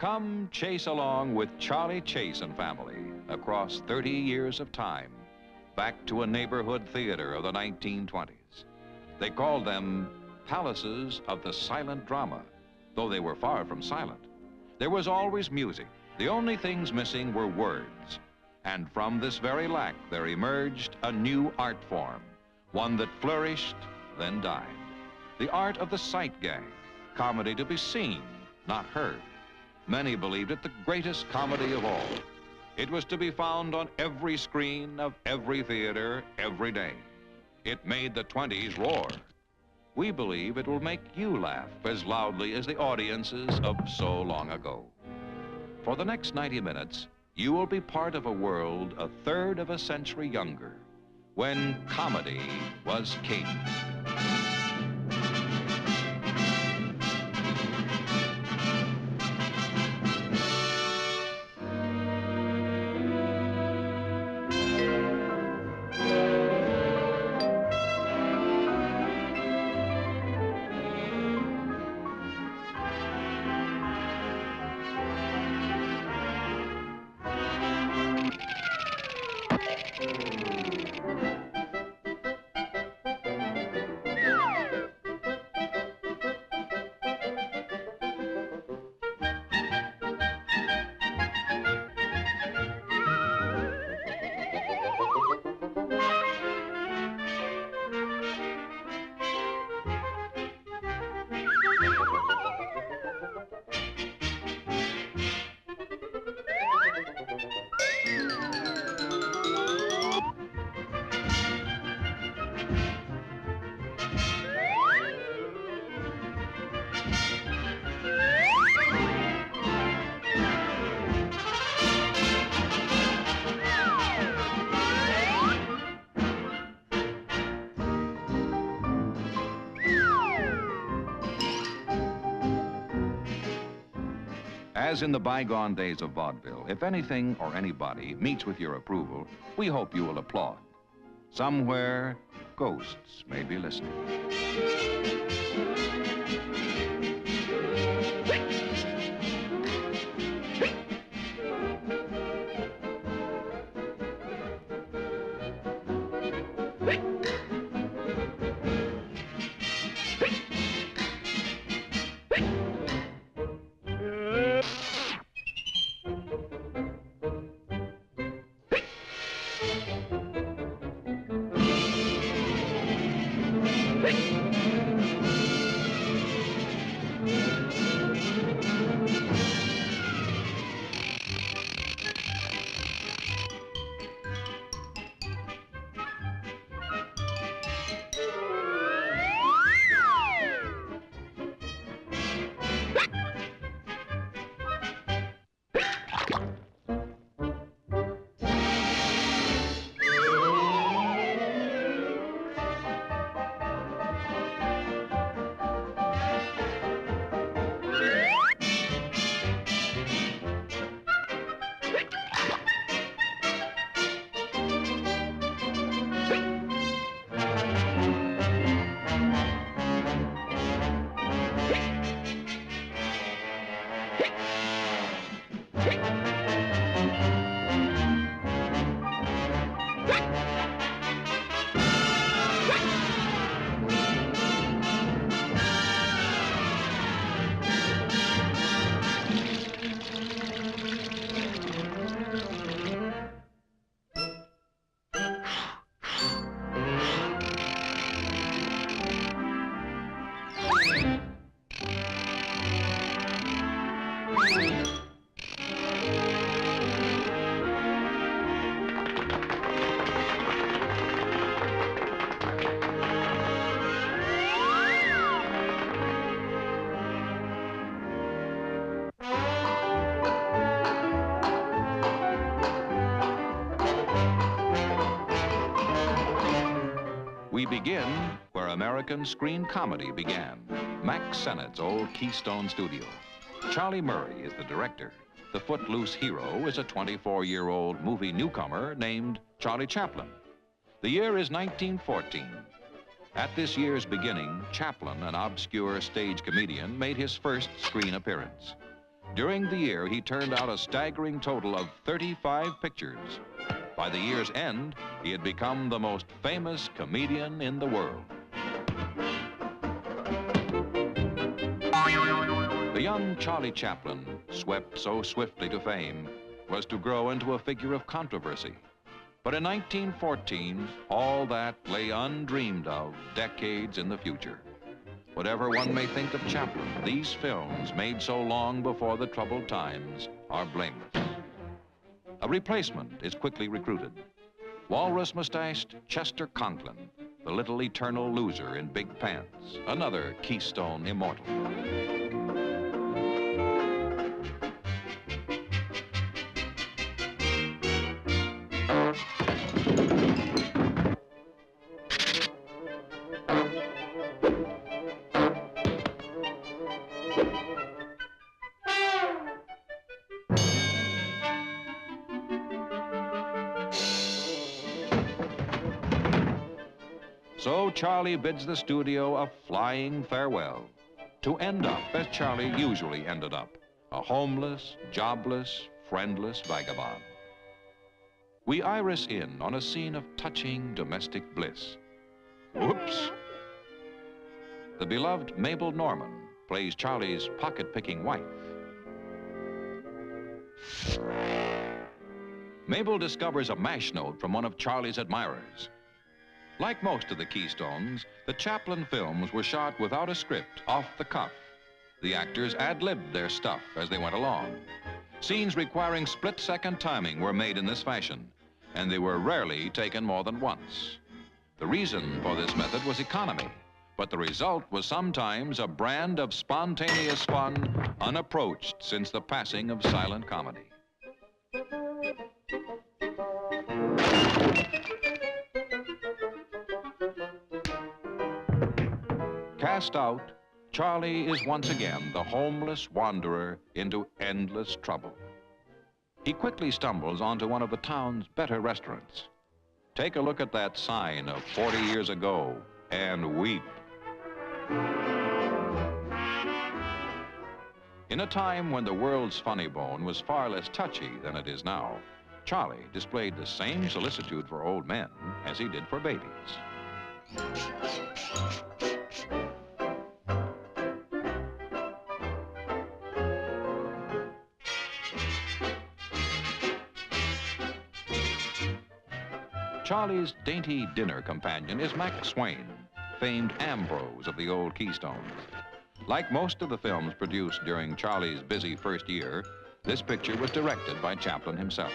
Come chase along with Charlie Chase and family across 30 years of time, back to a neighborhood theater of the 1920s. They called them palaces of the silent drama, though they were far from silent. There was always music. The only things missing were words. And from this very lack, there emerged a new art form, one that flourished, then died. The art of the sight gag, comedy to be seen, not heard. Many believed it the greatest comedy of all. It was to be found on every screen of every theater every day. It made the 20s roar. We believe it will make you laugh as loudly as the audiences of so long ago. For the next 90 minutes, you will be part of a world a third of a century younger, when comedy was king. As in the bygone days of vaudeville, if anything or anybody meets with your approval, we hope you will applaud. Somewhere, ghosts may be listening. We begin where American screen comedy began, Mack Sennett's old Keystone studio. Charlie Murray is the director. The footloose hero is a 24-year-old movie newcomer named Charlie Chaplin. The year is 1914. At this year's beginning, Chaplin, an obscure stage comedian, made his first screen appearance. During the year, he turned out a staggering total of 35 pictures. By the year's end, he had become the most famous comedian in the world. The young Charlie Chaplin, swept so swiftly to fame, was to grow into a figure of controversy. But in 1914, all that lay undreamed of decades in the future. Whatever one may think of Chaplin, these films, made so long before the troubled times, are blameless. A replacement is quickly recruited. Walrus-mustached Chester Conklin, the little eternal loser in big pants, another Keystone immortal. So Charlie bids the studio a flying farewell, to end up as Charlie usually ended up, a homeless, jobless, friendless vagabond. We iris in on a scene of touching domestic bliss. Whoops! The beloved Mabel Norman plays Charlie's pocket-picking wife. Mabel discovers a mash note from one of Charlie's admirers. Like most of the Keystones, the Chaplin films were shot without a script, off the cuff. The actors ad-libbed their stuff as they went along. Scenes requiring split-second timing were made in this fashion, and they were rarely taken more than once. The reason for this method was economy, but the result was sometimes a brand of spontaneous fun unapproached since the passing of silent comedy. Cast out, Charlie is once again the homeless wanderer into endless trouble. He quickly stumbles onto one of the town's better restaurants. Take a look at that sign of 40 years ago and weep. In a time when the world's funny bone was far less touchy than it is now, Charlie displayed the same solicitude for old men as he did for babies. Charlie's dainty dinner companion is Mack, famed Ambrose of the old Keystones. Like most of the films produced during Charlie's busy first year, this picture was directed by Chaplin himself.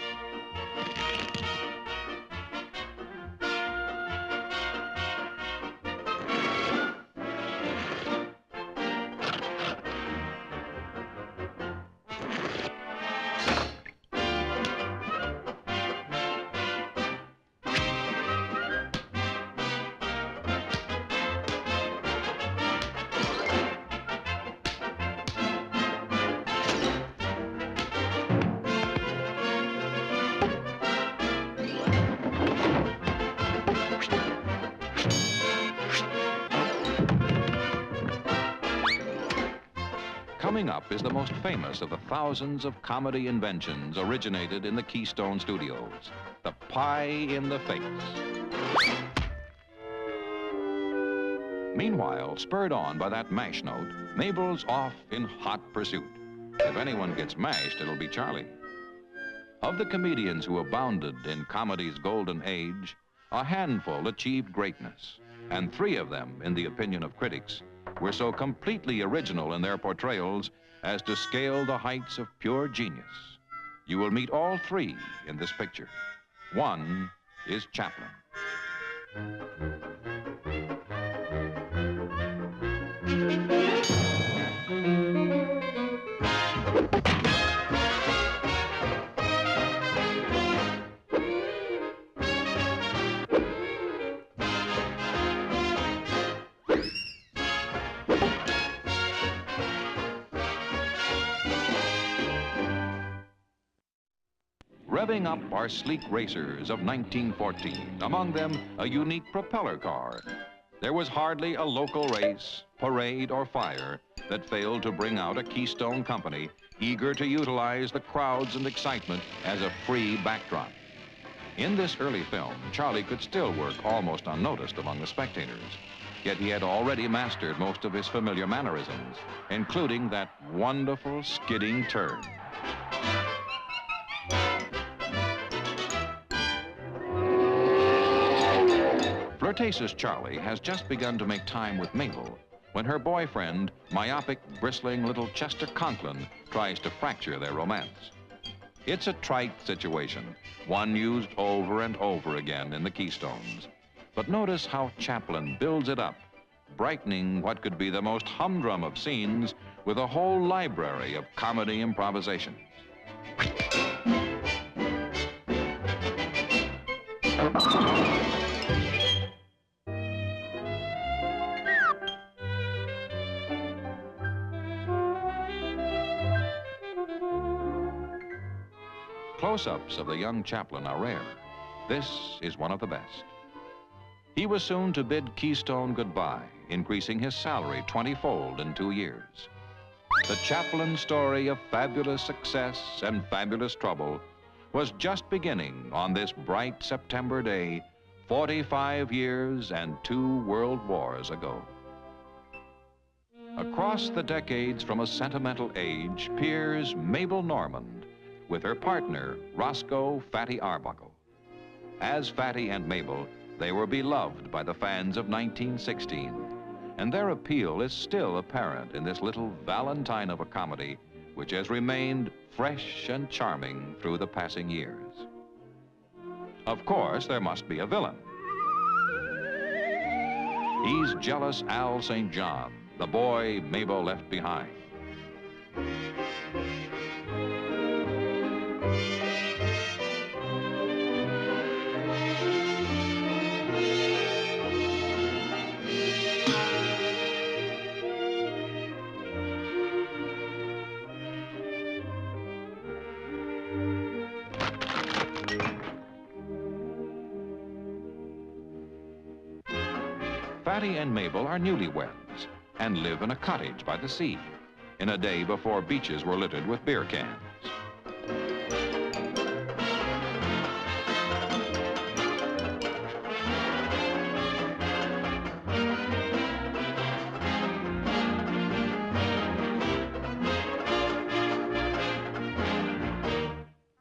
Coming up is the most famous of the thousands of comedy inventions originated in the Keystone studios, the pie in the face. Meanwhile, spurred on by that mash note, Mabel's off in hot pursuit. If anyone gets mashed, it'll be Charlie. Of the comedians who abounded in comedy's golden age, a handful achieved greatness, and 3 of them, in the opinion of critics, were so completely original in their portrayals as to scale the heights of pure genius. You will meet all 3 in this picture. One is Chaplin. Revving up our sleek racers of 1914, among them a unique propeller car. There was hardly a local race, parade, or fire that failed to bring out a Keystone company eager to utilize the crowds and excitement as a free backdrop. In this early film, Charlie could still work almost unnoticed among the spectators, yet he had already mastered most of his familiar mannerisms, including that wonderful skidding turn. Flirtatious Charlie has just begun to make time with Mabel when her boyfriend, myopic, bristling little Chester Conklin, tries to fracture their romance. It's a trite situation, one used over and over again in the Keystones. But notice how Chaplin builds it up, brightening what could be the most humdrum of scenes with a whole library of comedy improvisations. Close-ups of the young Chaplin are rare. This is one of the best. He was soon to bid Keystone goodbye, increasing his salary 20-fold in 2 years. The Chaplin story of fabulous success and fabulous trouble was just beginning on this bright September day, 45 years and 2 world wars ago. Across the decades from a sentimental age peers Mabel Normand, with her partner, Roscoe Fatty Arbuckle. As Fatty and Mabel, they were beloved by the fans of 1916, and their appeal is still apparent in this little valentine of a comedy which has remained fresh and charming through the passing years. Of course, there must be a villain. He's jealous Al St. John, the boy Mabel left behind. Fatty and Mabel are newlyweds and live in a cottage by the sea in a day before beaches were littered with beer cans.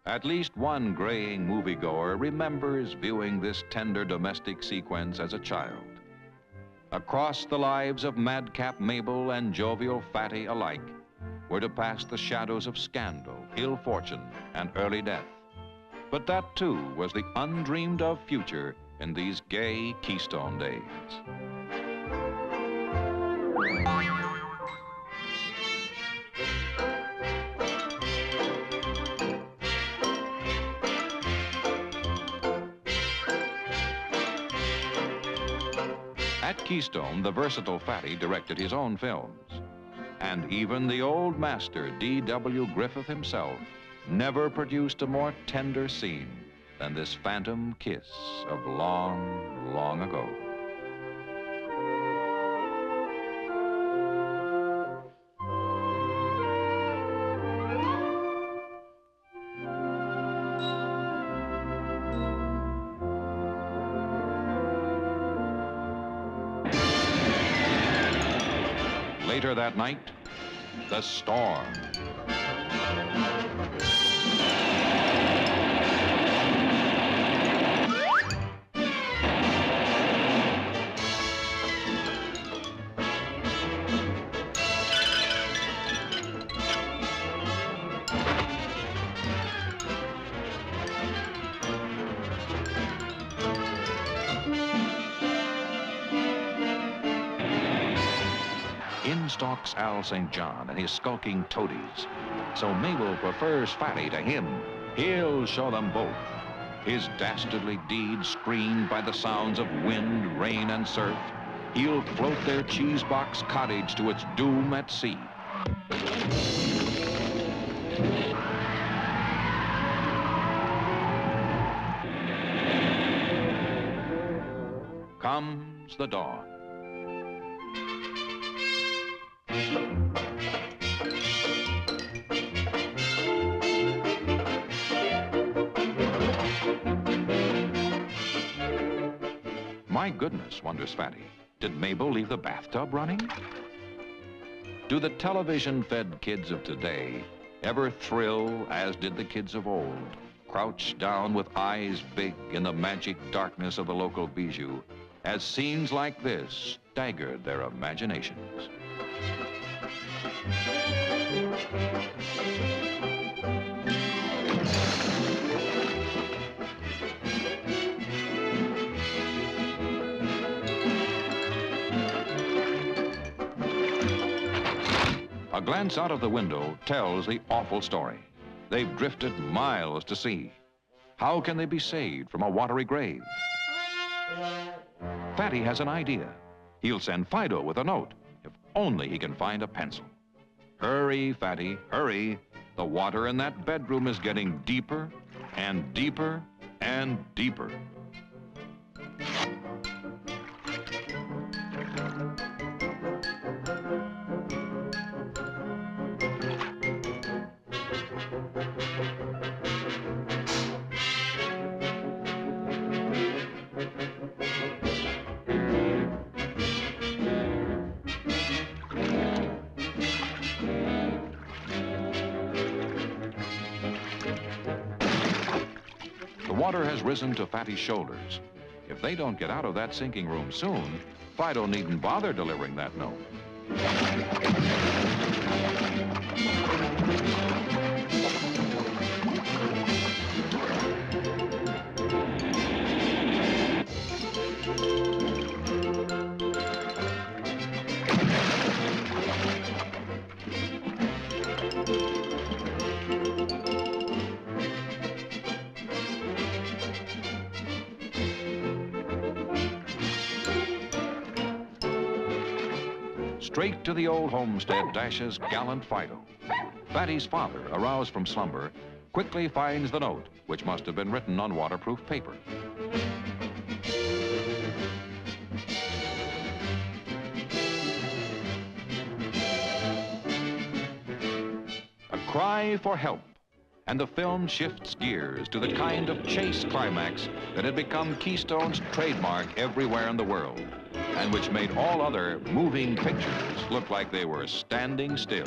At least one graying moviegoer remembers viewing this tender domestic sequence as a child. Across the lives of madcap Mabel and jovial Fatty alike were to pass the shadows of scandal, ill fortune, and early death. But that, too, was the undreamed of future in these gay Keystone days. At Keystone, the versatile Fatty directed his own films. And even the old master, D.W. Griffith himself, never produced a more tender scene than this phantom kiss of long, long ago. Later that night, the storm. In stalks Al St. John and his skulking toadies. So Mabel prefers Fatty to him. He'll show them both. His dastardly deeds screened by the sounds of wind, rain, and surf. He'll float their cheesebox cottage to its doom at sea. Comes the dawn. My goodness, wonders Fatty, did Mabel leave the bathtub running? Do the television-fed kids of today ever thrill as did the kids of old, crouched down with eyes big in the magic darkness of the local bijou, as scenes like this staggered their imaginations? A glance out of the window tells the awful story. They've drifted miles to sea. How can they be saved from a watery grave? Fatty has an idea. He'll send Fido with a note, if only he can find a pencil. Hurry, Fatty, hurry. The water in that bedroom is getting deeper and deeper and deeper. The water has risen to Fatty's shoulders. If they don't get out of that sinking room soon, Fido needn't bother delivering that note. Straight to the old homestead dashes gallant Fido. Fatty's father, aroused from slumber, quickly finds the note, which must have been written on waterproof paper. A cry for help, and the film shifts gears to the kind of chase climax that had become Keystone's trademark everywhere in the world, and which made all other moving pictures look like they were standing still.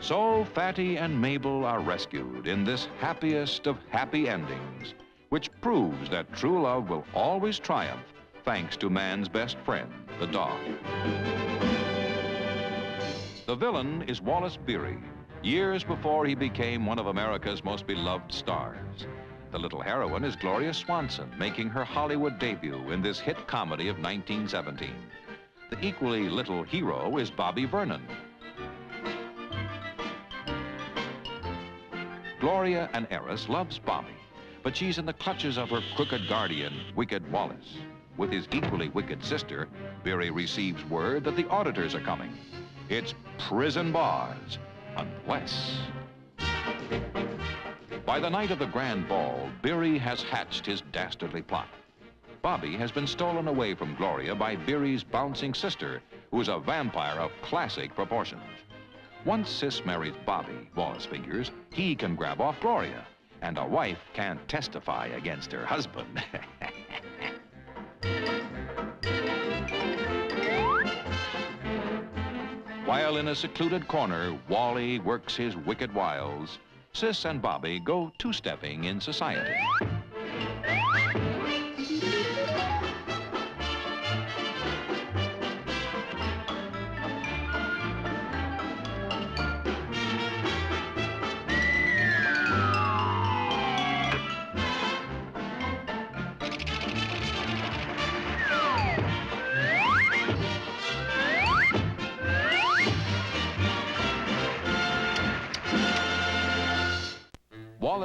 So Fatty and Mabel are rescued in this happiest of happy endings, which proves that true love will always triumph thanks to man's best friend, the dog. The villain is Wallace Beery, years before he became one of America's most beloved stars. The little heroine is Gloria Swanson, making her Hollywood debut in this hit comedy of 1917. The equally little hero is Bobby Vernon. Gloria, an heiress, loves Bobby, but she's in the clutches of her crooked guardian, Wicked Wallace. With his equally wicked sister, Beery receives word that the auditors are coming. It's prison bars, unless... By the night of the grand ball, Beery has hatched his dastardly plot. Bobby has been stolen away from Gloria by Beery's bouncing sister, who's a vampire of classic proportions. Once Sis marries Bobby, Wallace figures, he can grab off Gloria, and a wife can't testify against her husband. While in a secluded corner, Wally works his wicked wiles, Sis and Bobby go two-stepping in society.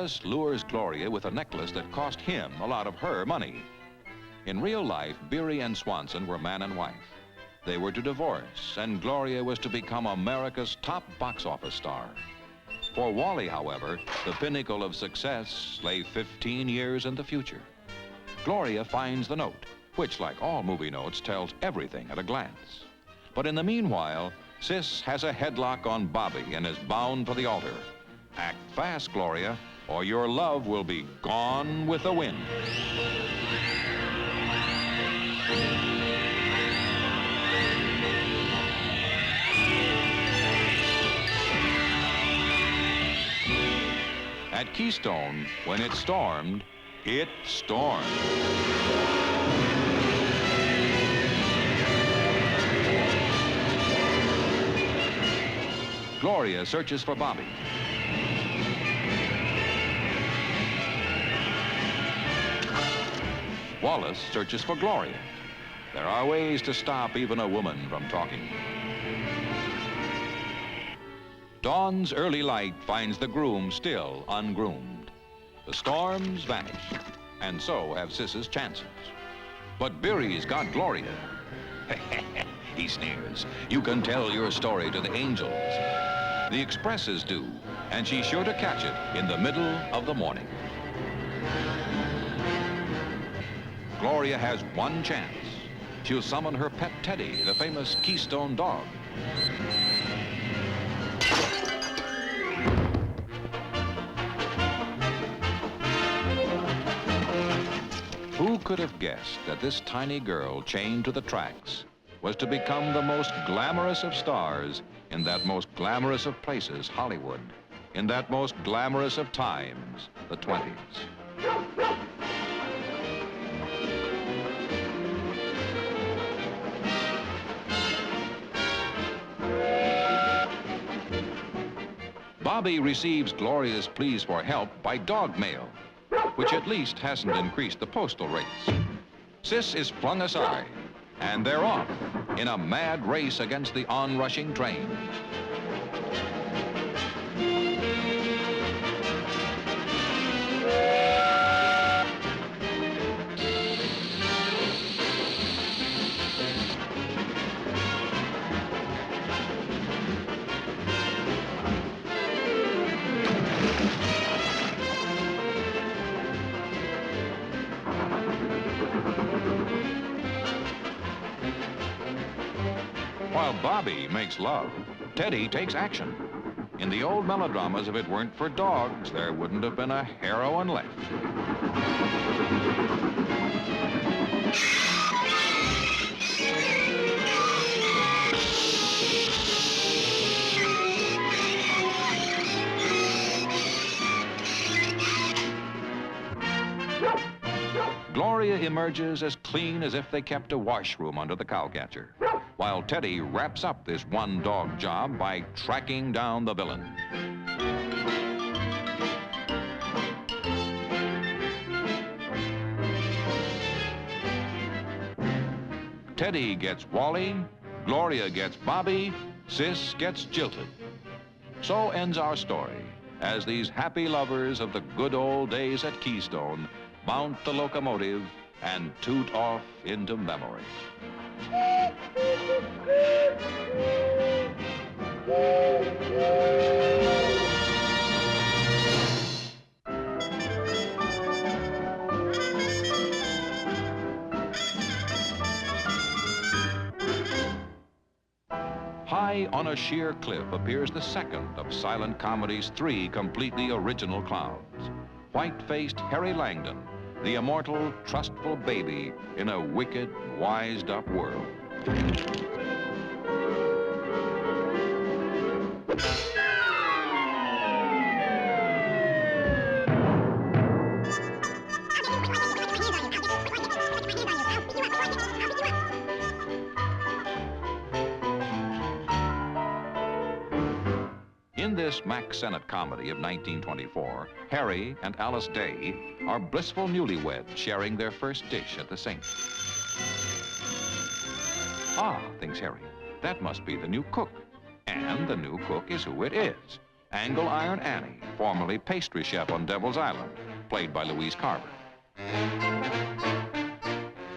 Wallace lures Gloria with a necklace that cost him a lot of her money. In real life, Beery and Swanson were man and wife. They were to divorce, and Gloria was to become America's top box office star. For Wally, however, the pinnacle of success lay 15 years in the future. Gloria finds the note, which, like all movie notes, tells everything at a glance. But in the meanwhile, Sis has a headlock on Bobby and is bound for the altar. Act fast, Gloria, or your love will be gone with the wind. At Keystone, when it stormed, it stormed. Gloria searches for Bobby. Wallace searches for Gloria. There are ways to stop even a woman from talking. Dawn's early light finds the groom still ungroomed. The storms vanish, and so have Sis's chances. But Beery's got Gloria. He sneers. You can tell your story to the angels. The expresses do, and she's sure to catch it in the middle of the morning. Gloria has one chance. She'll summon her pet Teddy, the famous Keystone dog. Who could have guessed that this tiny girl chained to the tracks was to become the most glamorous of stars in that most glamorous of places, Hollywood, in that most glamorous of times, the 20s. Bobby receives Gloria's pleas for help by dog mail, which at least hasn't increased the postal rates. Sis is flung aside, and they're off in a mad race against the onrushing train. While Bobby makes love, Teddy takes action. In the old melodramas, if it weren't for dogs, there wouldn't have been a heroine left. Gloria emerges as clean as if they kept a washroom under the cowcatcher, while Teddy wraps up this one-dog job by tracking down the villain. Teddy gets Wally, Gloria gets Bobby, Sis gets jilted. So ends our story, as these happy lovers of the good old days at Keystone mount the locomotive and toot off into memory. High on a sheer cliff appears the second of silent comedy's 3 completely original clowns. White-faced Harry Langdon, the immortal, trustful baby in a wicked, wised-up world. In this Mack Sennett comedy of 1924, Harry and Alice Day are blissful newlyweds sharing their first dish at the Saint. Ah, thinks Harry, that must be the new cook. And the new cook is who it is. Angle Iron Annie, formerly pastry chef on Devil's Island, played by Louise Carver.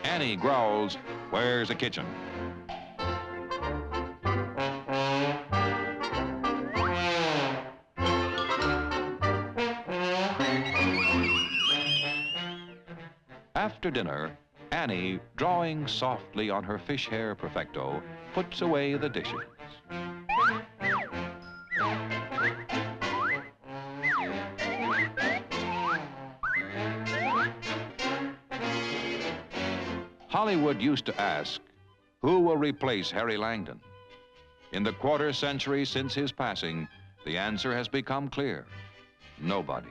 Annie growls, "Where's the kitchen?" After dinner, Annie, drawing softly on her fish hair perfecto, puts away the dishes. Hollywood used to ask, who will replace Harry Langdon? In the quarter century since his passing, the answer has become clear: nobody.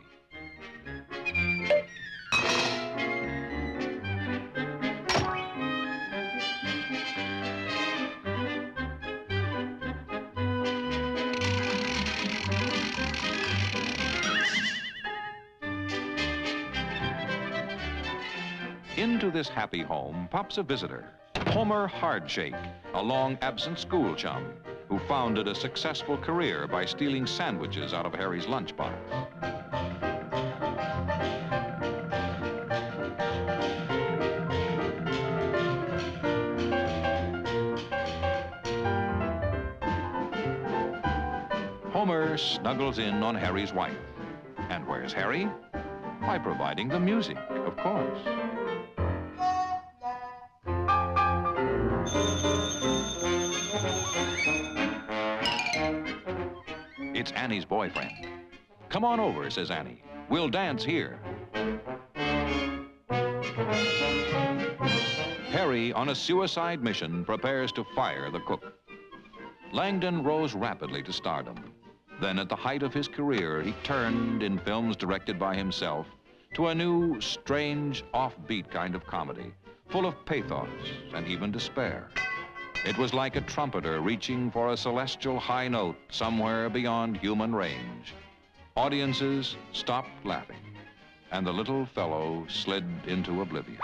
Into this happy home pops a visitor, Homer Hardshake, a long-absent school chum who founded a successful career by stealing sandwiches out of Harry's lunchbox. Homer snuggles in on Harry's wife. And where's Harry? By providing the music, of course. It's Annie's boyfriend. "Come on over," says Annie. "We'll dance here." Harry, on a suicide mission, prepares to fire the cook. Langdon rose rapidly to stardom. Then, at the height of his career, he turned, in films directed by himself, to a new, strange, offbeat kind of comedy, full of pathos and even despair. It was like a trumpeter reaching for a celestial high note somewhere beyond human range. Audiences stopped laughing, and the little fellow slid into oblivion.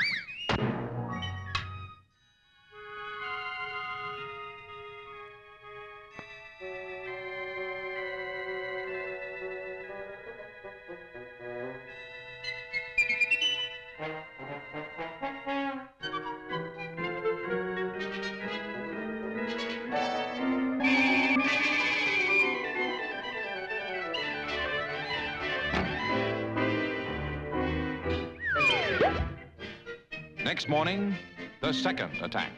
Next morning, the second attack.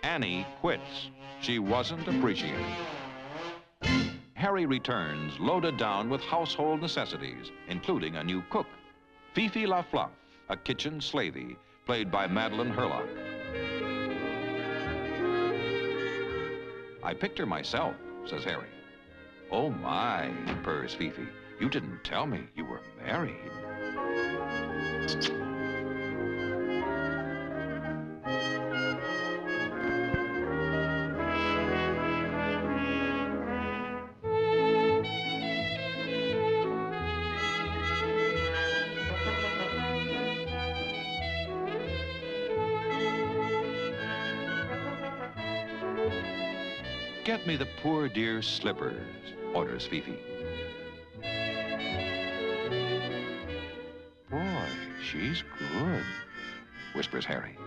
Annie quits. She wasn't appreciated. Harry returns, loaded down with household necessities, including a new cook, Fifi La Fluff, a kitchen slavey, played by Madeline Herlock. "I picked her myself," says Harry. "Oh my," purrs Fifi, "you didn't tell me you were married." "Get me the poor dear slippers," orders Fifi. "Boy, she's good," whispers Harry.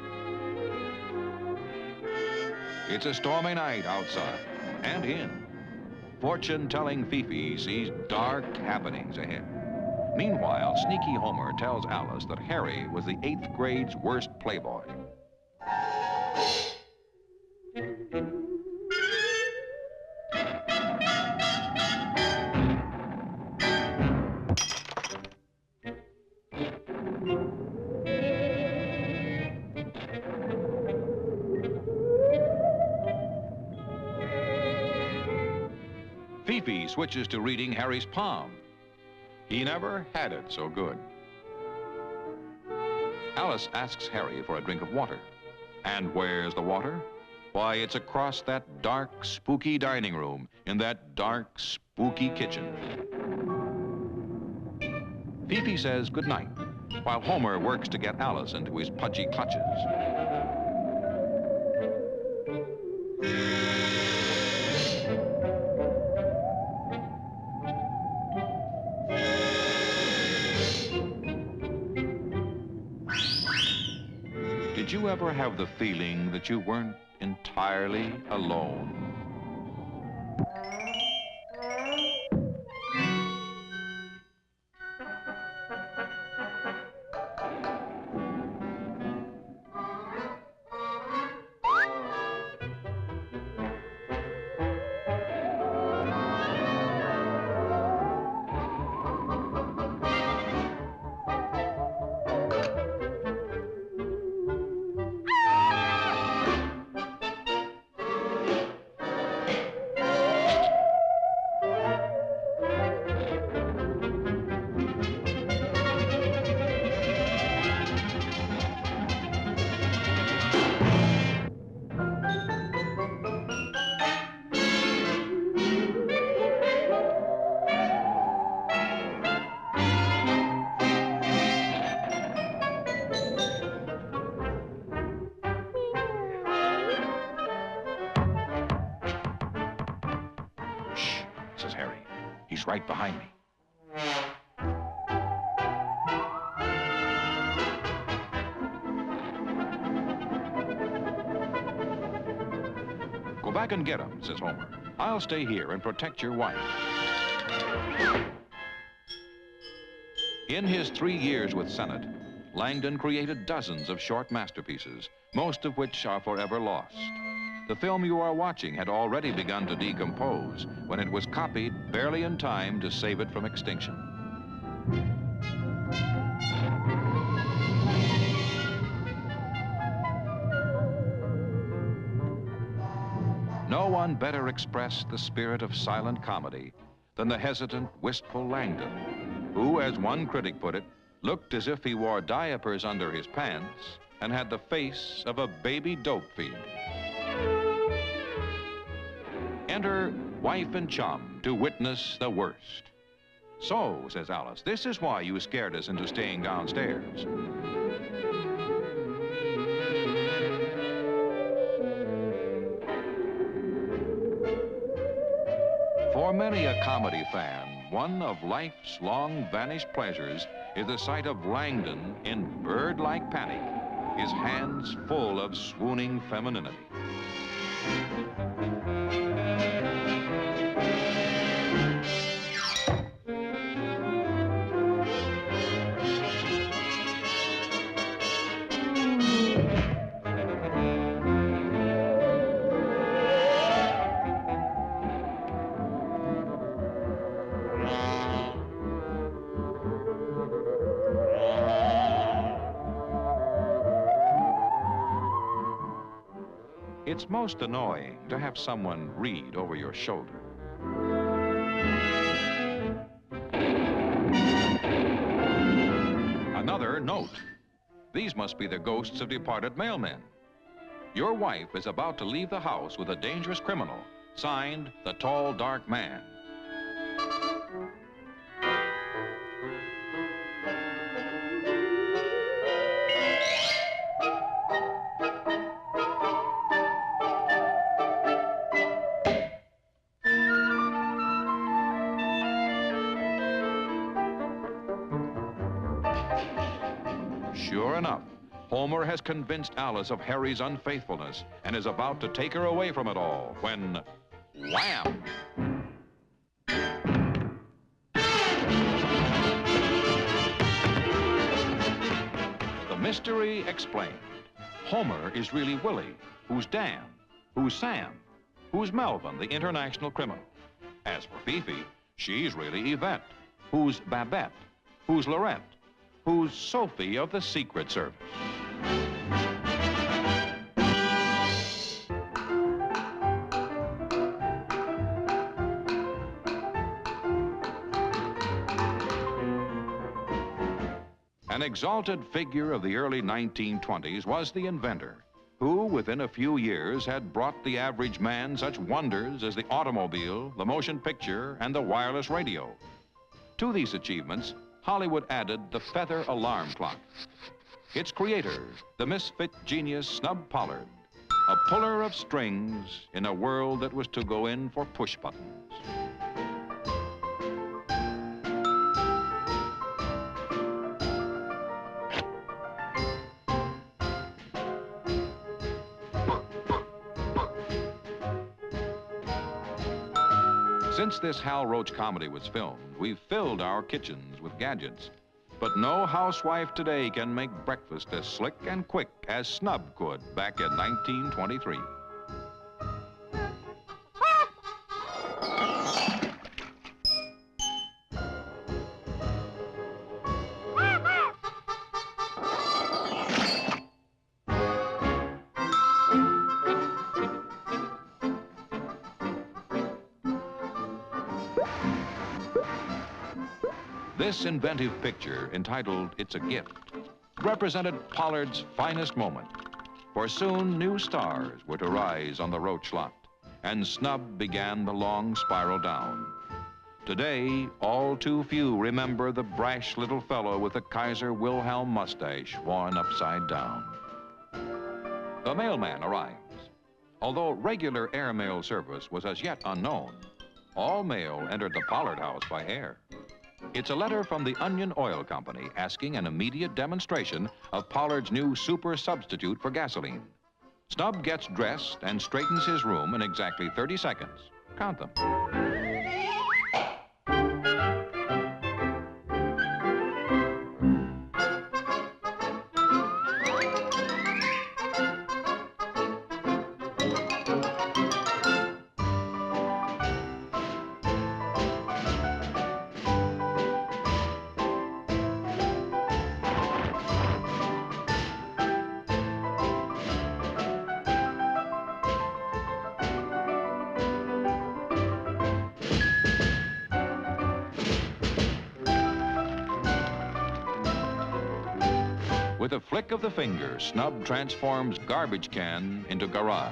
It's a stormy night outside and in. Fortune-telling Fifi sees dark happenings ahead. Meanwhile, sneaky Homer tells Alice that Harry was the 8th grade's worst playboy. Fifi switches to reading Harry's palm. He never had it so good. Alice asks Harry for a drink of water. And where's the water? Why, it's across that dark, spooky dining room in that dark, spooky kitchen. Fifi says goodnight, while Homer works to get Alice into his pudgy clutches. Did you ever have the feeling that you weren't entirely alone? Says Harry. He's right behind me. Go back and get him, says Homer. I'll stay here and protect your wife. In his 3 years with Sennett, Langdon created dozens of short masterpieces, most of which are forever lost. The film you are watching had already begun to decompose when it was copied barely in time to save it from extinction. No one better expressed the spirit of silent comedy than the hesitant, wistful Langdon, who, as one critic put it, looked as if he wore diapers under his pants and had the face of a baby dope fiend. Enter wife and chum to witness the worst. So, says Alice, this is why you scared us into staying downstairs. For many a comedy fan, one of life's long vanished pleasures is the sight of Langdon in bird-like panic, his hands full of swooning femininity. It's most annoying to have someone read over your shoulder. Another note. These must be the ghosts of departed mailmen. Your wife is about to leave the house with a dangerous criminal, signed the Tall Dark Man. Sure enough, Homer has convinced Alice of Harry's unfaithfulness and is about to take her away from it all when, wham! The mystery explained. Homer is really Willie, who's Dan, who's Sam, who's Melvin, the international criminal. As for Fifi, she's really Yvette, who's Babette, who's Lorette, who's Sophie of the Secret Service. An exalted figure of the early 1920s was the inventor, who within a few years had brought the average man such wonders as the automobile, the motion picture, and the wireless radio. To these achievements, Hollywood added the feather alarm clock. Its creator, the misfit genius Snub Pollard, a puller of strings in a world that was to go in for push buttons. Since this Hal Roach comedy was filmed, we've filled our kitchens with gadgets. But no housewife today can make breakfast as slick and quick as Snub could back in 1923. This inventive picture, entitled It's a Gift, represented Pollard's finest moment, for soon new stars were to rise on the Roach lot, and Snub began the long spiral down. Today, all too few remember the brash little fellow with the Kaiser Wilhelm mustache worn upside down. The mailman arrives. Although regular airmail service was as yet unknown, all mail entered the Pollard house by air. It's a letter from the Onion Oil Company asking an immediate demonstration of Pollard's new super substitute for gasoline. Snub gets dressed and straightens his room in exactly 30 seconds. Count them. With a flick of the finger, Snub transforms garbage can into garage.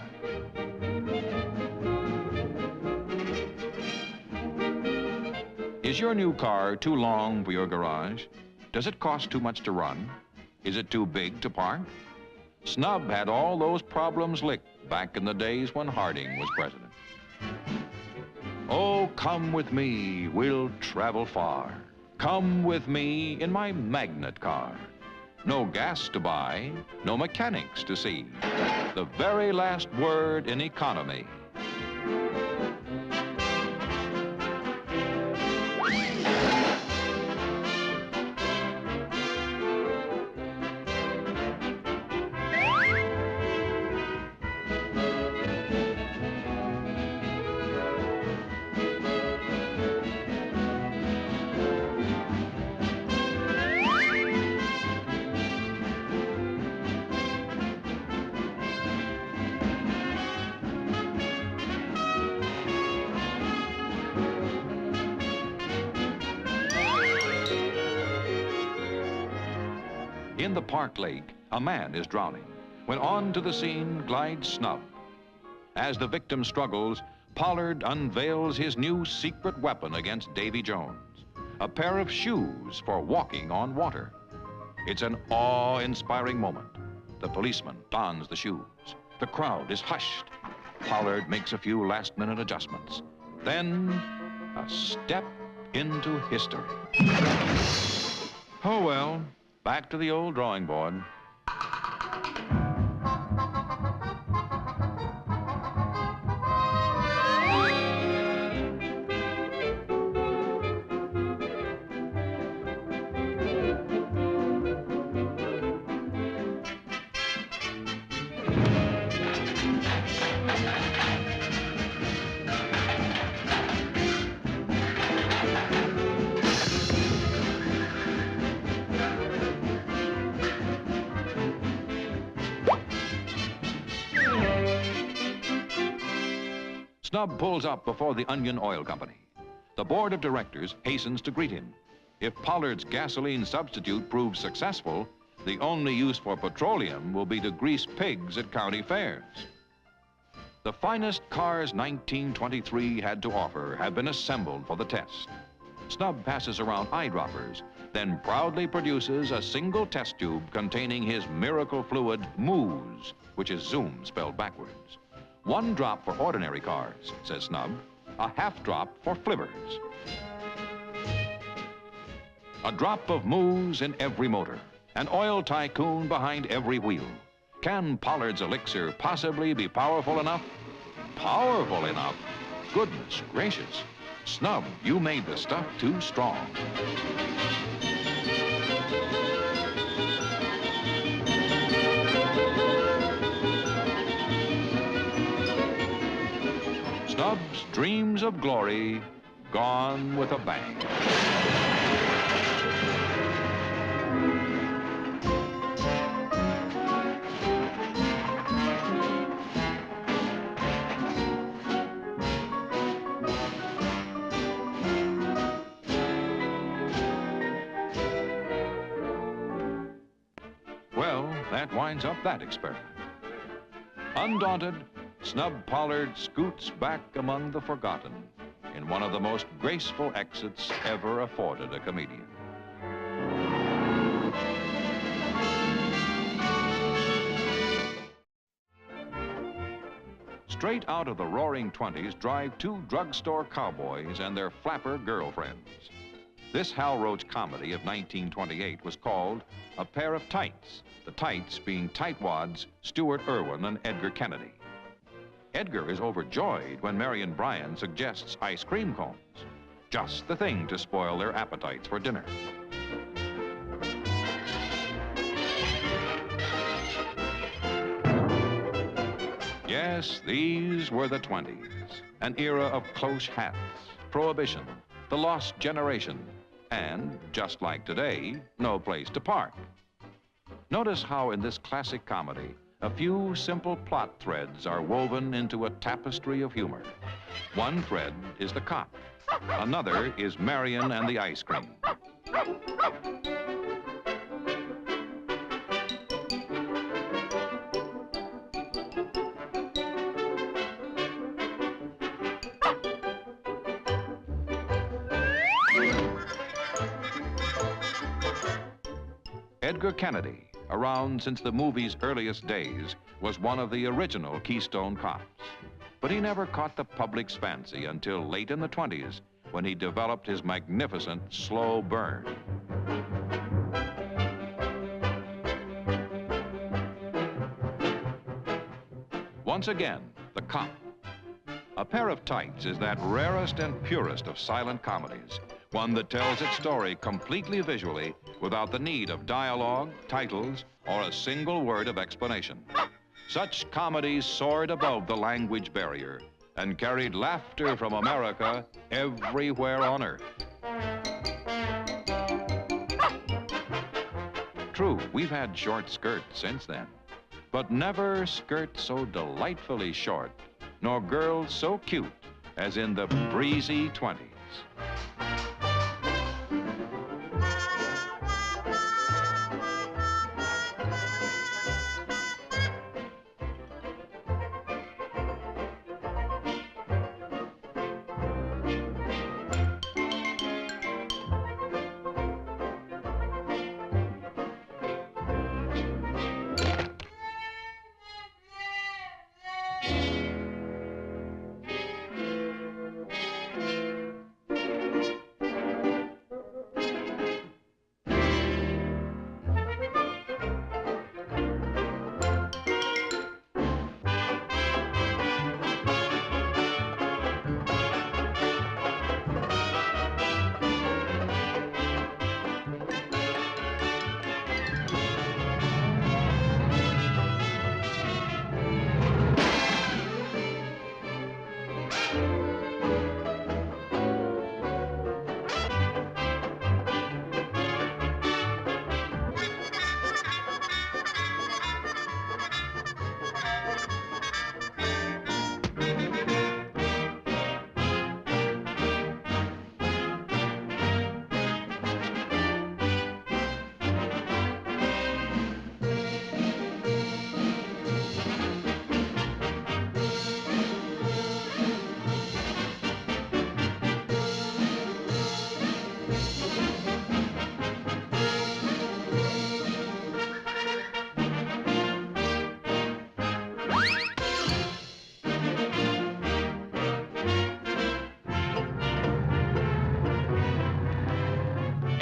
Is your new car too long for your garage? Does it cost too much to run? Is it too big to park? Snub had all those problems licked back in the days when Harding was president. Oh, come with me, we'll travel far. Come with me in my magnet car. No gas to buy, no mechanics to see. The very last word in economy. In the Park Lake, a man is drowning, when on to the scene glides Snub. As the victim struggles, Pollard unveils his new secret weapon against Davy Jones, a pair of shoes for walking on water. It's an awe-inspiring moment. The policeman dons the shoes. The crowd is hushed. Pollard makes a few last-minute adjustments. Then, a step into history. Oh, well. Back to the old drawing board. Snub pulls up before the Onion Oil Company. The board of directors hastens to greet him. If Pollard's gasoline substitute proves successful, The only use for petroleum will be to grease pigs at county fairs. The finest cars 1923 had to offer have been assembled for the test. Snub passes around eyedroppers, then proudly produces a single test tube containing his miracle fluid, Moose, which is Zoom spelled backwards. 1 drop for ordinary cars, says Snub, a half drop for flibbers. A drop of Moose in every motor, an oil tycoon behind every wheel. Can Pollard's elixir possibly be powerful enough? Powerful enough? Goodness gracious. Snub, you made the stuff too strong. Snub's dreams of glory gone with a bang. Well, that winds up that experiment. Undaunted, Snub Pollard scoots back among the forgotten in one of the most graceful exits ever afforded a comedian. Straight out of the roaring 20s drive 2 drugstore cowboys and their flapper girlfriends. This Hal Roach comedy of 1928 was called A Pair of Tights, the tights being tightwads Stuart Irwin and Edgar Kennedy. Edgar is overjoyed when Marion Bryan suggests ice cream cones, just the thing to spoil their appetites for dinner. Yes, these were the 20s, an era of close hats, prohibition, the lost generation, and, just like today, no place to park. Notice how in this classic comedy, a few simple plot threads are woven into a tapestry of humor. One thread is the cop. Another is Marion and the ice cream. Edgar Kennedy, around since the movie's earliest days, was one of the original Keystone Cops. But he never caught the public's fancy until late in the 20s, when he developed his magnificent slow burn. Once again, the cop. A Pair of Tights is that rarest and purest of silent comedies, one that tells its story completely visually without the need of dialogue, titles, or a single word of explanation. Such comedies soared above the language barrier and carried laughter from America everywhere on earth. True, we've had short skirts since then, but never skirts so delightfully short, nor girls so cute as in the breezy 20s.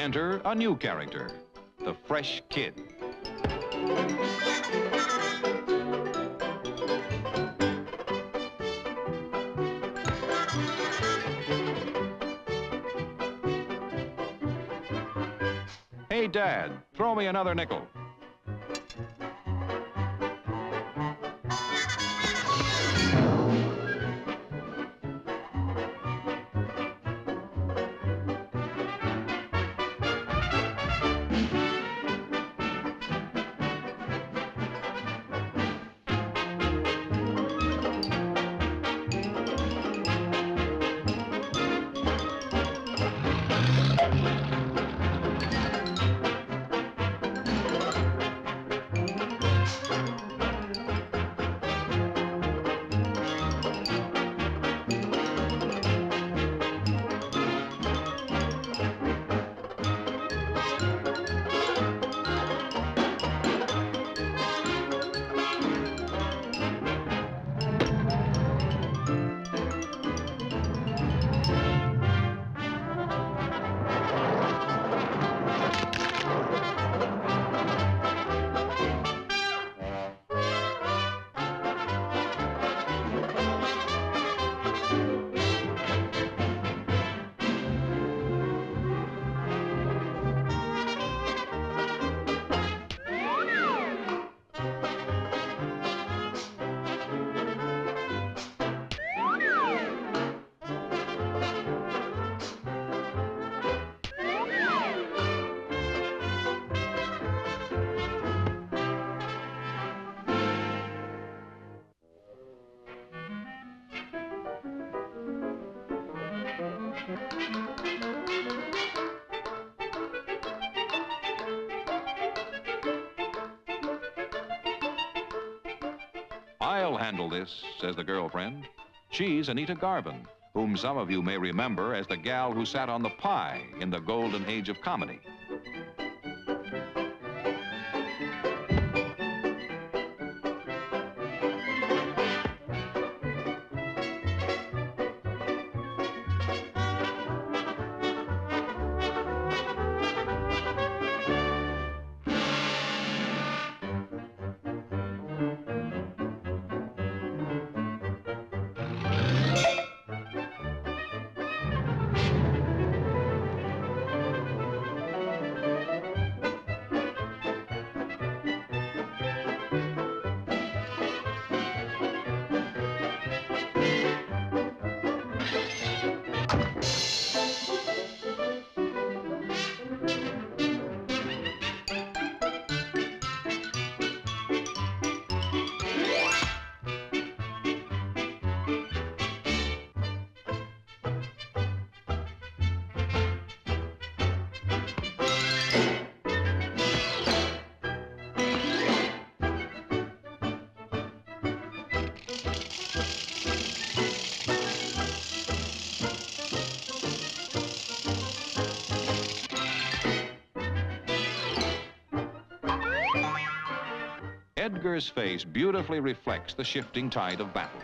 enter a new character, the fresh kid. Hey, Dad, throw me another nickel. I'll handle this, says the girlfriend. She's Anita Garvin, whom some of you may remember as the gal who sat on the pie in the golden age of comedy. Edgar's face beautifully reflects the shifting tide of battle.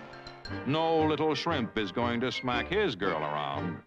No little shrimp is going to smack his girl around.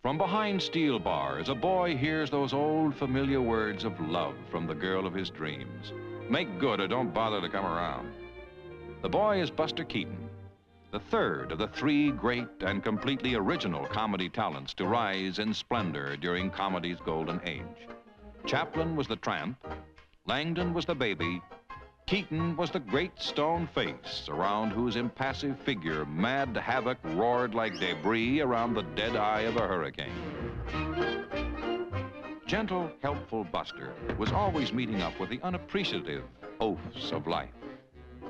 From behind steel bars, a boy hears those old familiar words of love from the girl of his dreams. Make good or don't bother to come around. The boy is Buster Keaton, the third of the three great and completely original comedy talents to rise in splendor during comedy's golden age. Chaplin was the tramp, Langdon was the baby, Keaton was the great stone face around whose impassive figure mad havoc roared like debris around the dead eye of a hurricane. Gentle, helpful Buster was always meeting up with the unappreciative oafs of life.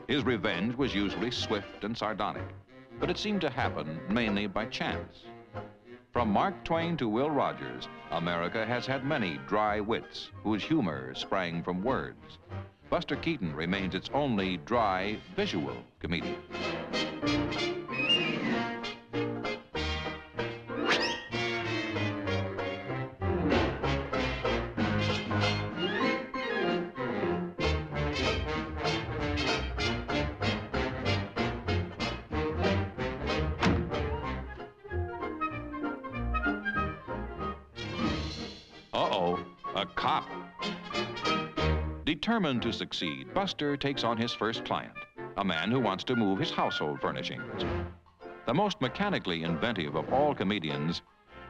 His revenge was usually swift and sardonic, but it seemed to happen mainly by chance. From Mark Twain to Will Rogers, America has had many dry wits whose humor sprang from words. Buster Keaton remains its only dry, visual comedian. Uh-oh, a cop. Determined to succeed, Buster takes on his first client, a man who wants to move his household furnishings. The most mechanically inventive of all comedians,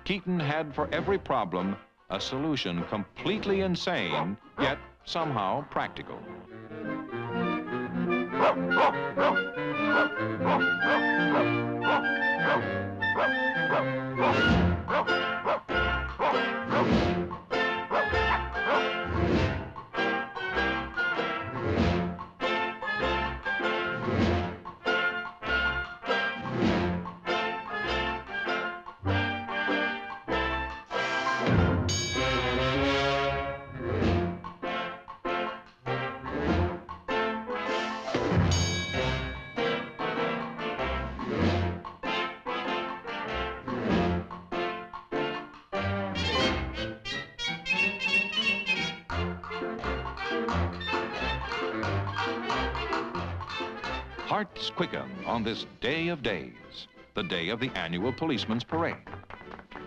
Keaton had for every problem a solution completely insane, yet somehow practical. Hearts quicken on this day of days, the day of the annual policeman's parade.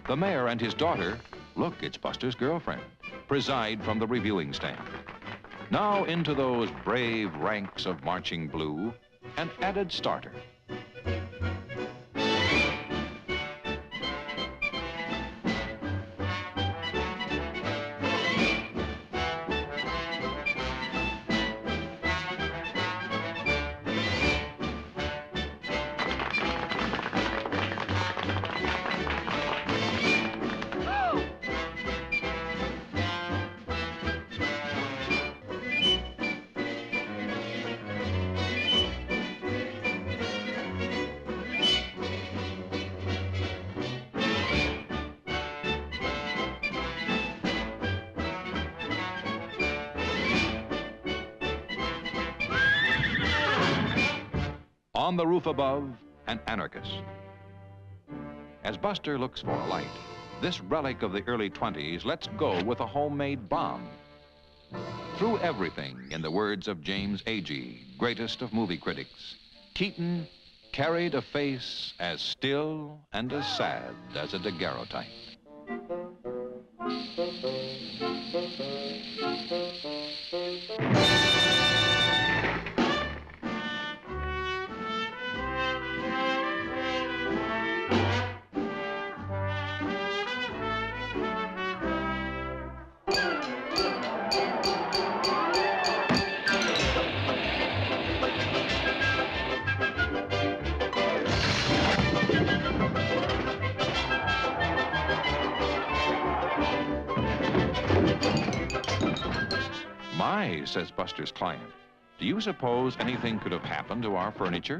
The mayor and his daughter, look, it's Buster's girlfriend, preside from the reviewing stand. Now into those brave ranks of marching blue, an added starter. On the roof above, an anarchist. As Buster looks for a light, this relic of the early 20s lets go with a homemade bomb. Through everything, in the words of James Agee, greatest of movie critics, Keaton carried a face as still and as sad as a daguerreotype. My, says Buster's client, do you suppose anything could have happened to our furniture?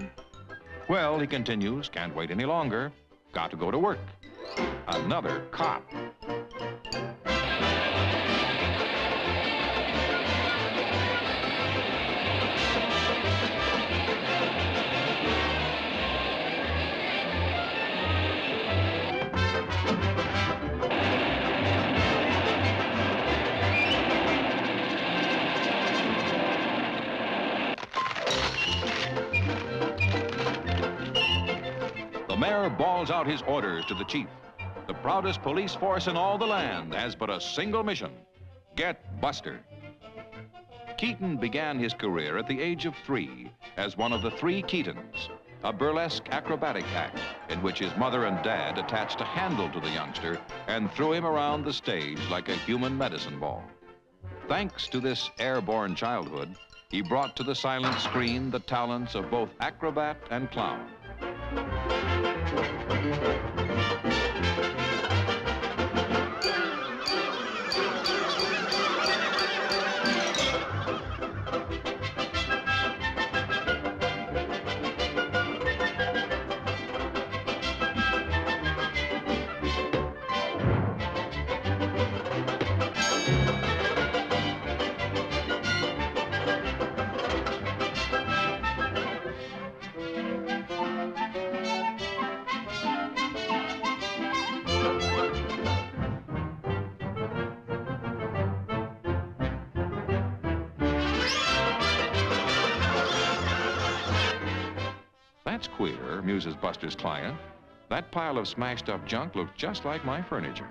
Well, he continues, can't wait any longer. Got to go to work. Another cop. The mayor bawls out his orders to the chief. The proudest police force in all the land has but a single mission: get Buster. Keaton began his career at the age of 3 as one of the 3 Keatons, a burlesque acrobatic act in which his mother and dad attached a handle to the youngster and threw him around the stage like a human medicine ball. Thanks to this airborne childhood, he brought to the silent screen the talents of both acrobat and clown. That's queer, muses Buster's client. That pile of smashed up junk looks just like my furniture.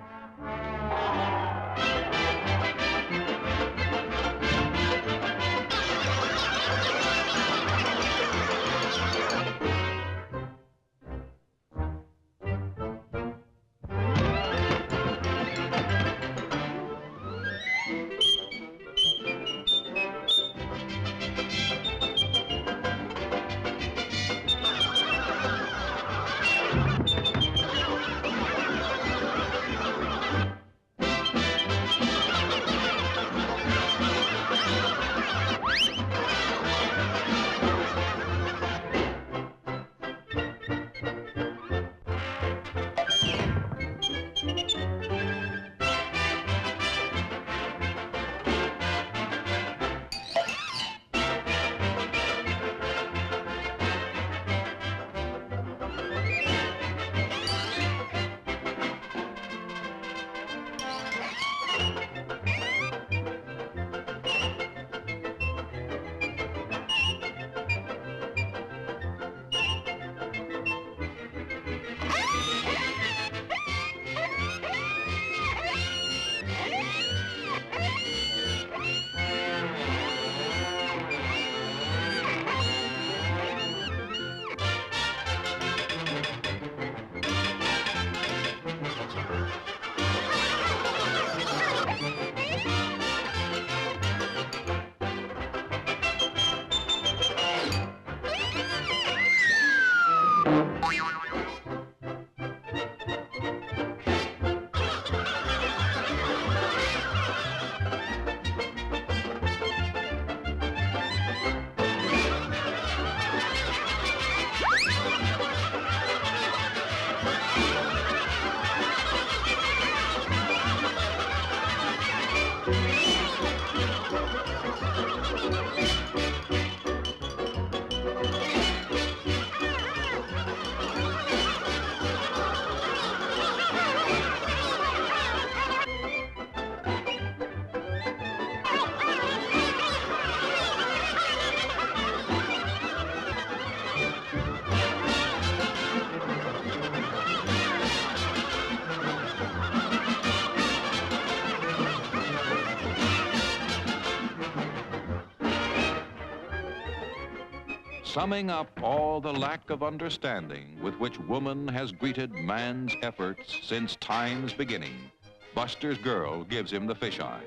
Summing up all the lack of understanding with which woman has greeted man's efforts since time's beginning, Buster's girl gives him the fisheye.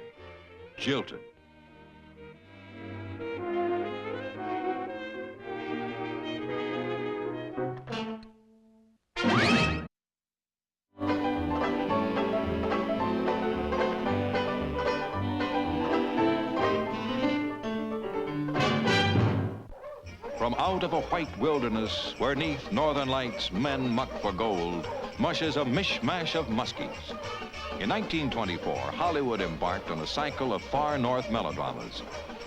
Jilted. From out of a white wilderness, where 'neath northern lights men muck for gold, mushes a mishmash of muskies. In 1924, Hollywood embarked on a cycle of far north melodramas.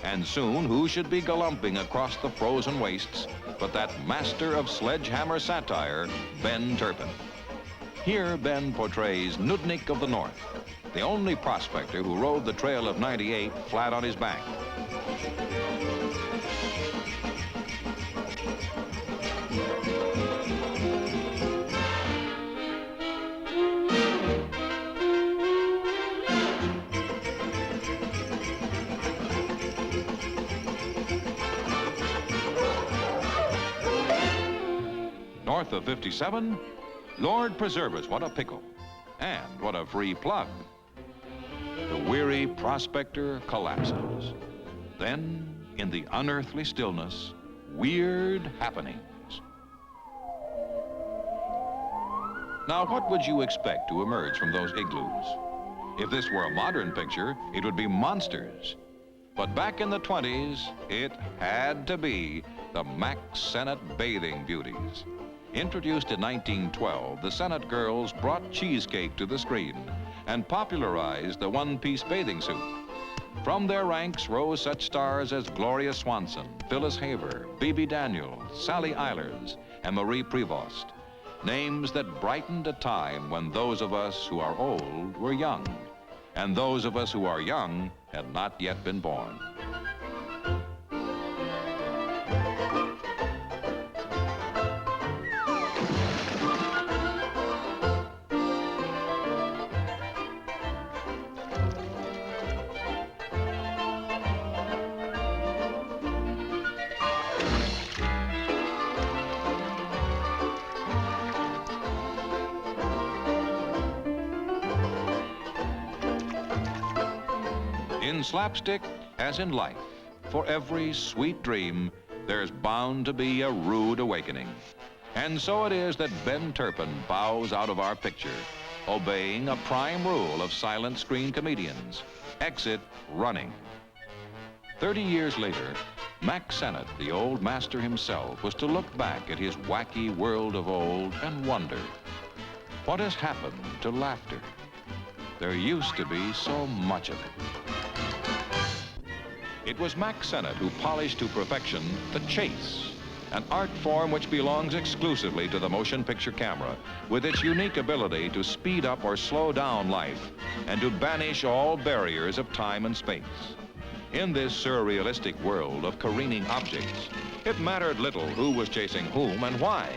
And soon, who should be galumphing across the frozen wastes but that master of sledgehammer satire, Ben Turpin. Here, Ben portrays Nudnik of the North, the only prospector who rode the trail of 98 flat on his back. of 57, Lord preserve us, what a pickle. And what a free plug. The weary prospector collapses. Then, in the unearthly stillness, weird happenings. Now, what would you expect to emerge from those igloos? If this were a modern picture, it would be monsters. But back in the 20s, it had to be the Mack Sennett bathing beauties. Introduced in 1912, the Sennett girls brought cheesecake to the screen and popularized the one-piece bathing suit. From their ranks rose such stars as Gloria Swanson, Phyllis Haver, Bebe Daniels, Sally Eilers, and Marie Prevost. Names that brightened a time when those of us who are old were young, and those of us who are young had not yet been born. In slapstick, as in life, for every sweet dream, there's bound to be a rude awakening. And so it is that Ben Turpin bows out of our picture, obeying a prime rule of silent screen comedians: exit running. 30 years later, Mack Sennett, the old master himself, was to look back at his wacky world of old and wonder, what has happened to laughter? There used to be so much of it. It was Mack Sennett who polished to perfection the chase, an art form which belongs exclusively to the motion picture camera, with its unique ability to speed up or slow down life and to banish all barriers of time and space. In this surrealistic world of careening objects, it mattered little who was chasing whom and why,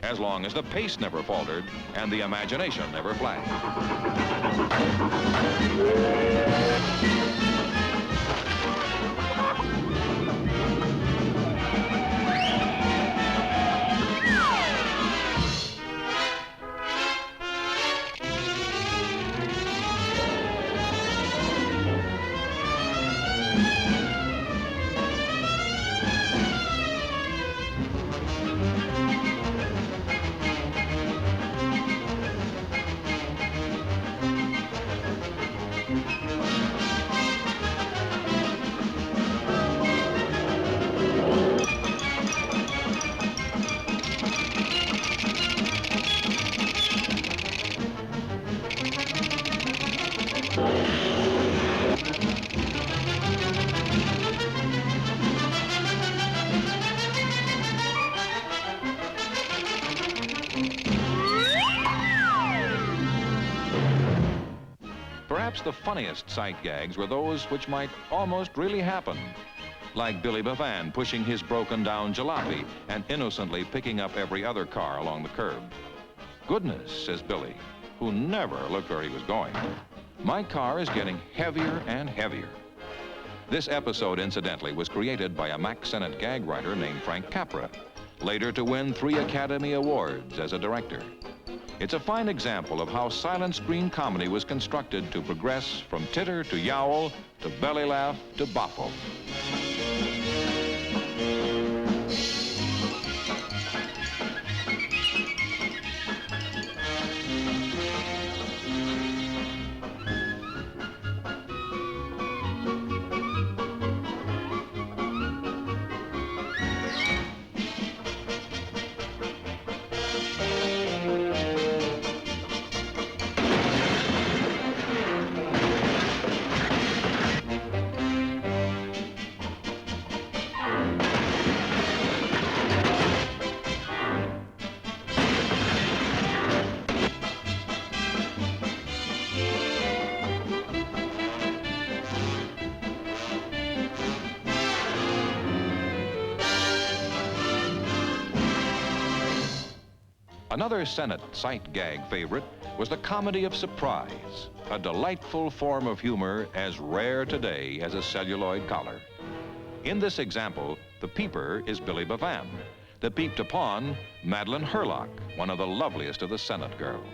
as long as the pace never faltered and the imagination never flagged. Perhaps the funniest sight gags were those which might almost really happen, like Billy Bevan pushing his broken-down jalopy and innocently picking up every other car along the curb. "Goodness," says Billy, who never looked where he was going, "my car is getting heavier and heavier." This episode, incidentally, was created by a Mack Sennett gag writer named Frank Capra, later to win 3 Academy Awards as a director. It's a fine example of how silent screen comedy was constructed to progress from titter to yowl to belly laugh to boffo. Another Sennett sight gag favorite was the comedy of surprise, a delightful form of humor as rare today as a celluloid collar. In this example, the peeper is Billy Bevan, that peeped upon Madeline Hurlock, one of the loveliest of the Sennett girls.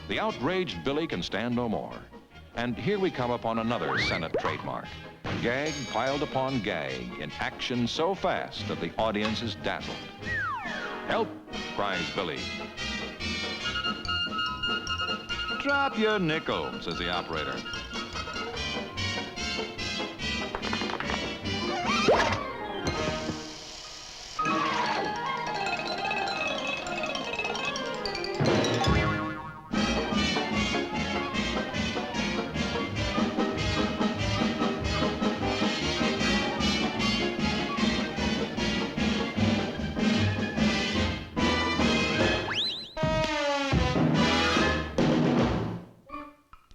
The outraged Billy can stand no more. And here we come upon another Sennett trademark. Gag piled upon gag in action so fast that the audience is dazzled. "Help!" cries Billy. "Drop your nickel," says the operator.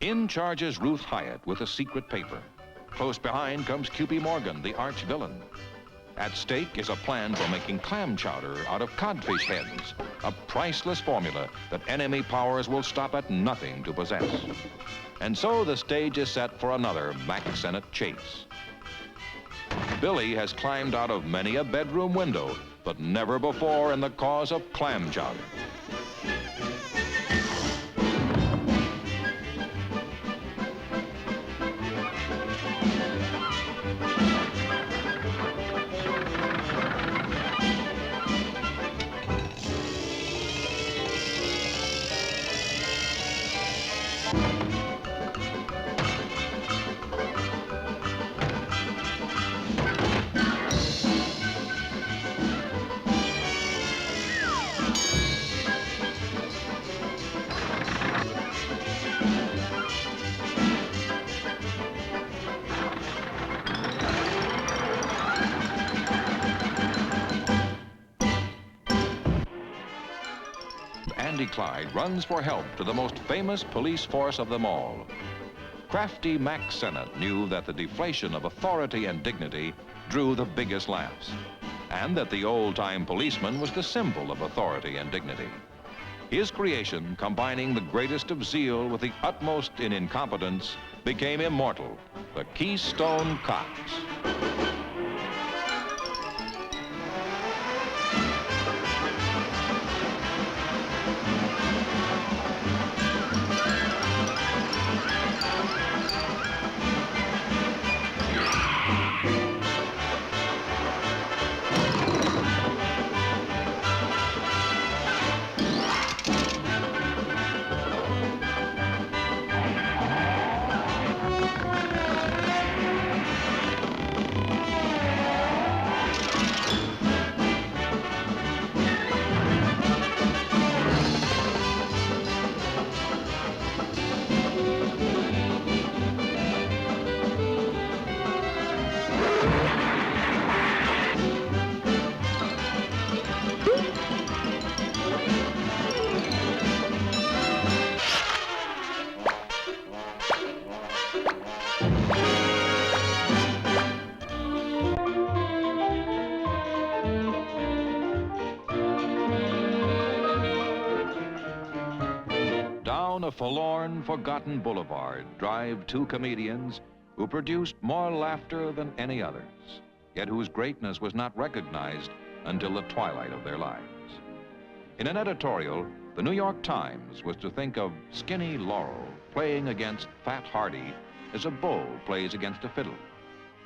In charges Ruth Hyatt with a secret paper. Close behind comes Cupid Morgan, the arch villain. At stake is a plan for making clam chowder out of codfish heads, a priceless formula that enemy powers will stop at nothing to possess. And so the stage is set for another Mack Sennett chase. Billy has climbed out of many a bedroom window, but never before in the cause of clam chowder. Andy Clyde runs for help to the most famous police force of them all. Crafty Mack Sennett knew that the deflation of authority and dignity drew the biggest laughs, and that the old-time policeman was the symbol of authority and dignity. His creation, combining the greatest of zeal with the utmost in incompetence, became immortal, the Keystone Cops. Down a forlorn, forgotten boulevard drive two comedians who produced more laughter than any others, yet whose greatness was not recognized until the twilight of their lives. In an editorial, the New York Times was to think of skinny Laurel playing against fat Hardy as a bull plays against a fiddle,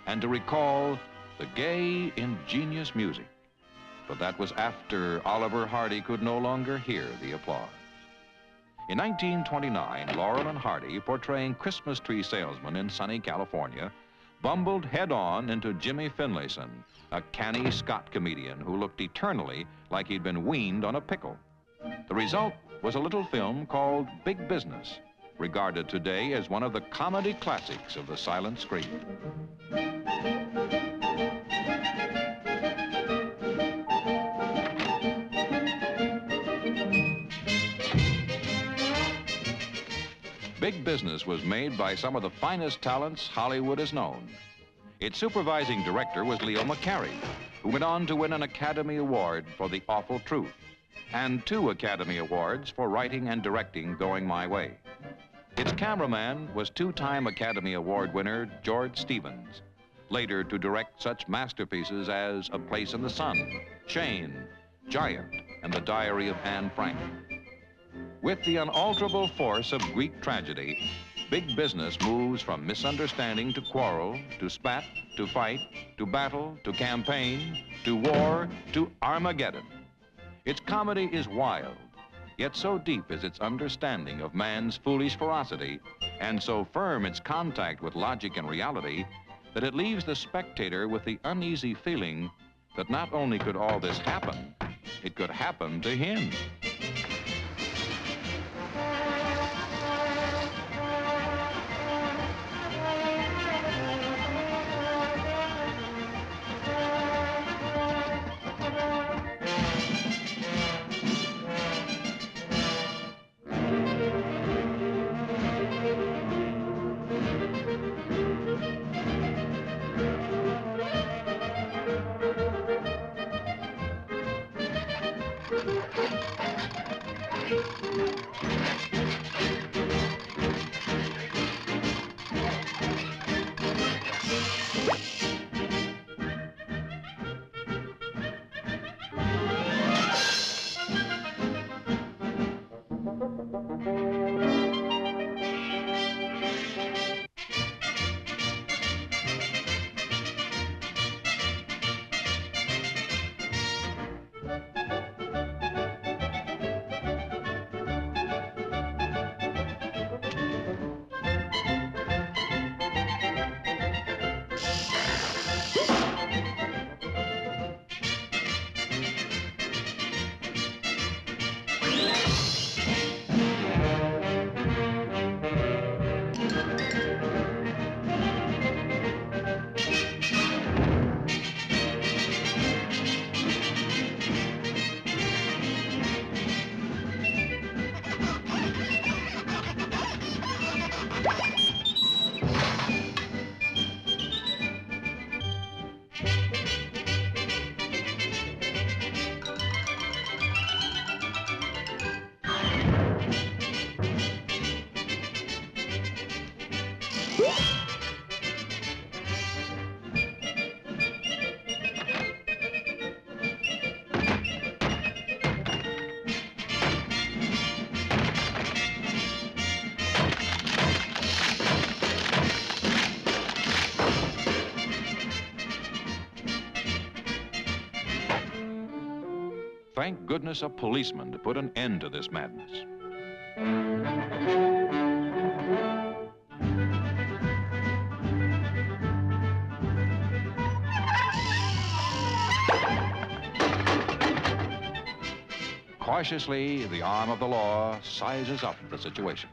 and to recall the gay, ingenious music. But that was after Oliver Hardy could no longer hear the applause. In 1929, Laurel and Hardy, portraying Christmas tree salesmen in sunny California, bumbled head-on into Jimmy Finlayson, a canny Scot comedian who looked eternally like he'd been weaned on a pickle. The result, was a little film called Big Business, regarded today as one of the comedy classics of the silent screen. Big Business was made by some of the finest talents Hollywood has known. Its supervising director was Leo McCarey, who went on to win an Academy Award for The Awful Truth and 2 Academy Awards for writing and directing Going My Way. Its cameraman was 2-time Academy Award winner George Stevens, later to direct such masterpieces as A Place in the Sun, Shane, Giant, and The Diary of Anne Frank. With the unalterable force of Greek tragedy, Big Business moves from misunderstanding to quarrel, to spat, to fight, to battle, to campaign, to war, to Armageddon. Its comedy is wild, yet so deep is its understanding of man's foolish ferocity, and so firm its contact with logic and reality, that it leaves the spectator with the uneasy feeling that not only could all this happen, it could happen to him. Thank goodness a policeman to put an end to this madness. Cautiously, the arm of the law sizes up the situation.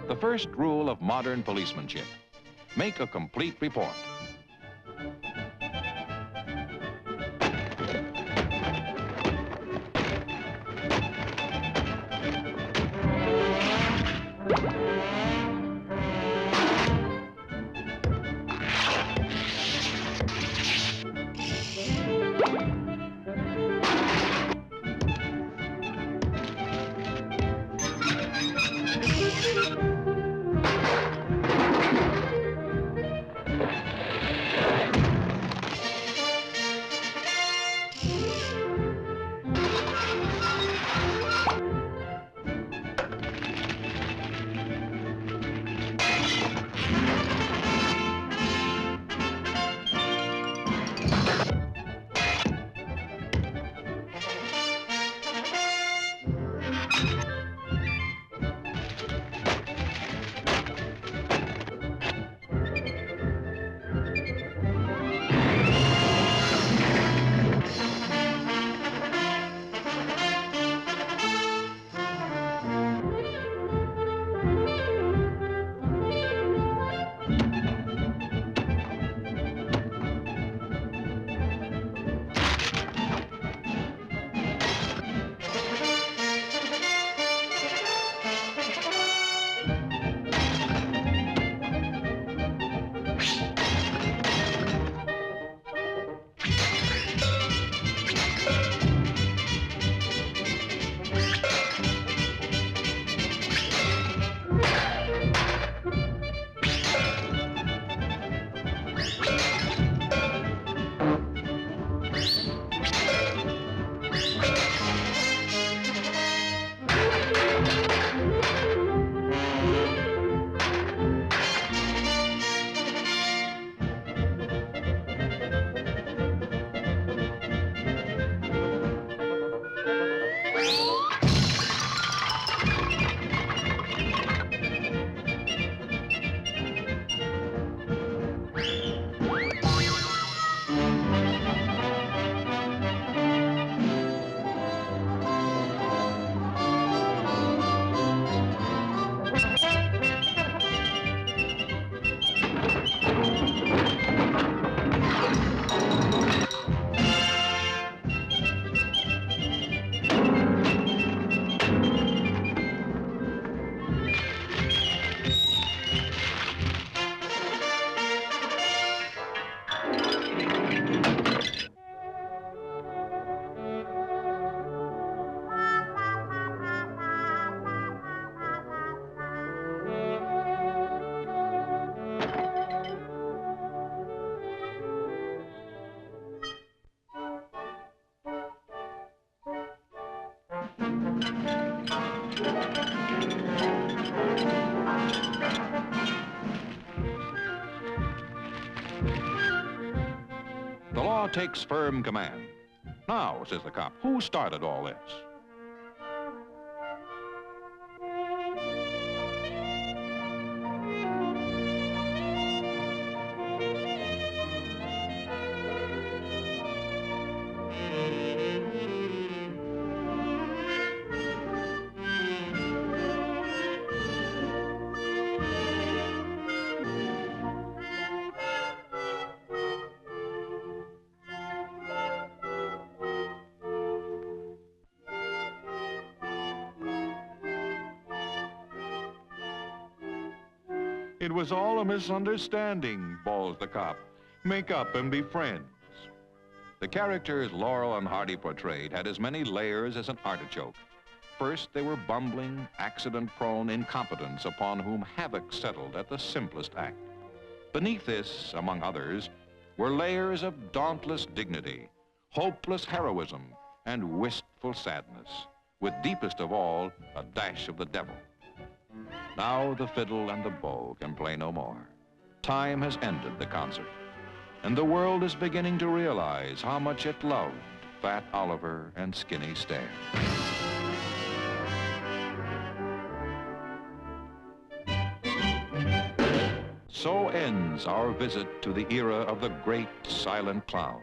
The first rule of modern policemanship: make a complete report. The law takes firm command. Now, says the cop, who started all this? It was all a misunderstanding, bawls the cop. Make up and be friends. The characters Laurel and Hardy portrayed had as many layers as an artichoke. First, they were bumbling, accident-prone incompetents upon whom havoc settled at the simplest act. Beneath this, among others, were layers of dauntless dignity, hopeless heroism, and wistful sadness, with deepest of all, a dash of the devil. Now the fiddle and the bow can play no more. Time has ended the concert, and the world is beginning to realize how much it loved Fat Oliver and Skinny Stare. So ends our visit to the era of the great silent clowns,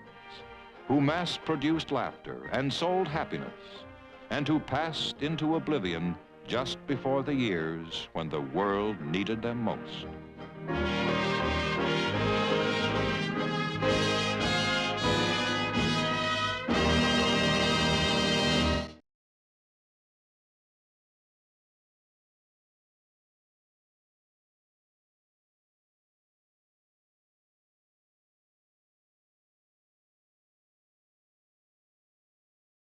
who mass-produced laughter and sold happiness, and who passed into oblivion just before the years when the world needed them most.